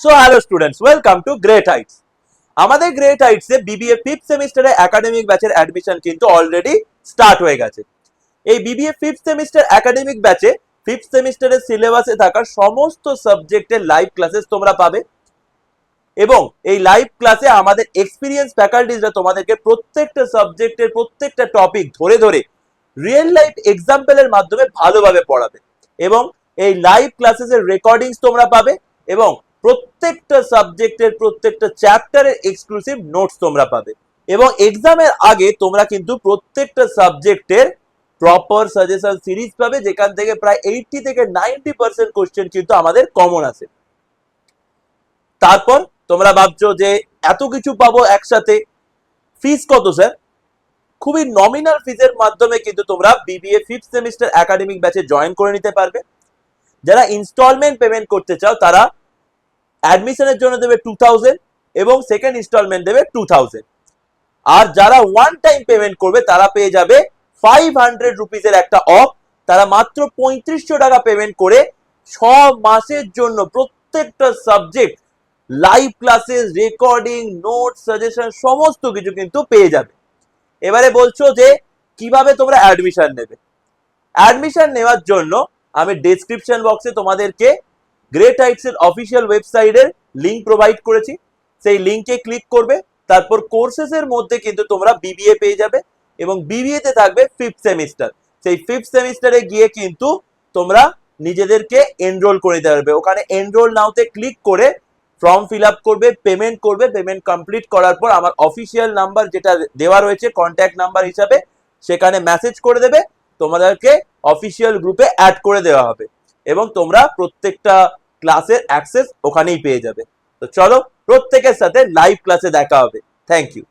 So hello students, welcome to great Heights. আমাদের great Heights এ BBA fifth সেমিস্টারে academic ব্যাচের admission কিন্তু already start হয়ে গেছে। এই বিবিএ ফিফথ সেমিস্টার একাডেমিক ব্যাচে ফিফথ সেমিস্টারের সিলেবাসে থাকা সমস্ত সাবজেক্টের লাইভ ক্লাসেস তোমরা পাবে এবং এই লাইভ ক্লাসে আমাদের এক্সপিরিয়েন্স ফ্যাকাল্টিজরা তোমাদেরকে প্রত্যেকটা সাবজেক্টের প্রত্যেকটা টপিক ধরে ধরে রিয়েল লাইফ এক্সাম্পলের মাধ্যমে ভালোভাবে পড়াবে এবং এই লাইভ ক্লাসেসের রেকর্ডিংস তোমরা পাবে এবং প্রত্যেকটা সাবজেক্টের প্রত্যেকটা চ্যাপ্টারের এক্সক্লুসিভ নোটস তোমরা পাবে এবং এক্সামের আগে তোমরা কিন্তু প্রত্যেকটা সাবজেক্টের প্রপার সাজেশন সিরিজ পাবে, যেখান থেকে প্রায় 80 থেকে 90% কোশ্চেন কিন্তু আমাদের কমন আসে। তারপর তোমরা ভাবছো যে এত কিছু পাবো একসাথে, ফিস কত স্যার? খুবই নমিনাল ফিজের মাধ্যমে কিন্তু তোমরা বিবিএ ফিফথ সেমিস্টার একাডেমিক ব্যাচে জয়েন করে নিতে পারবে। যারা ইনস্টলমেন্ট পেমেন্ট করতে চাও তারা অ্যাডমিশনের জন্য দেবে 2000 এবং সেকেন্ড ইনস্টলমেন্ট দেবে 2000। আর যারা ওয়ান টাইম পেমেন্ট করবে তারা পেয়ে যাবে 500 রুপিসের একটা অফ। তারা মাত্র 3500 টাকা পেমেন্ট করে 6 মাসের জন্য প্রত্যেকটা subject live classes, recording, note, suggestion সমস্ত কিছু কিন্তু পেয়ে যাবে। এবারে বলছো যে কিভাবে তোমরা অ্যাডমিশন নেবে। অ্যাডমিশন নেওয়ার জন্য আমি ডেসক্রিপশন বক্সে তোমাদেরকে গ্রেট হাইটস এর অফিসিয়াল ওয়েবসাইটের লিংক প্রোভাইড করেছি, সেই লিংকে ক্লিক করবে। তারপর কোর্সেস এর মধ্যে কিন্তু তোমরা বিবিএ পেয়ে যাবে এবং বিবিএ তে থাকবে ফিফথ সেমিস্টার। সেই ফিফথ সেমিস্টারে গিয়ে কিন্তু তোমরা নিজেদেরকে এনরোল করে দিতে পারবে। ওখানে এনরোল নাওতে ক্লিক করে ফর্ম ফিল আপ করবে, পেমেন্ট করবে। পেমেন্ট কমপ্লিট করার পর আমার অফিসিয়াল নাম্বার যেটা দেওয়া রয়েছে কন্ট্যাক্ট নাম্বার হিসাবে, সেখানে মেসেজ করে দেবে, তোমাদেরকে অফিসিয়াল গ্রুপে অ্যাড করে দেওয়া হবে এবং তোমরা প্রত্যেকটা ক্লাসের অ্যাক্সেস ওখানেই পেয়ে যাবে। তো চলো প্রত্যেকের সাথে লাইভ ক্লাসে দেখা হবে। Thank you.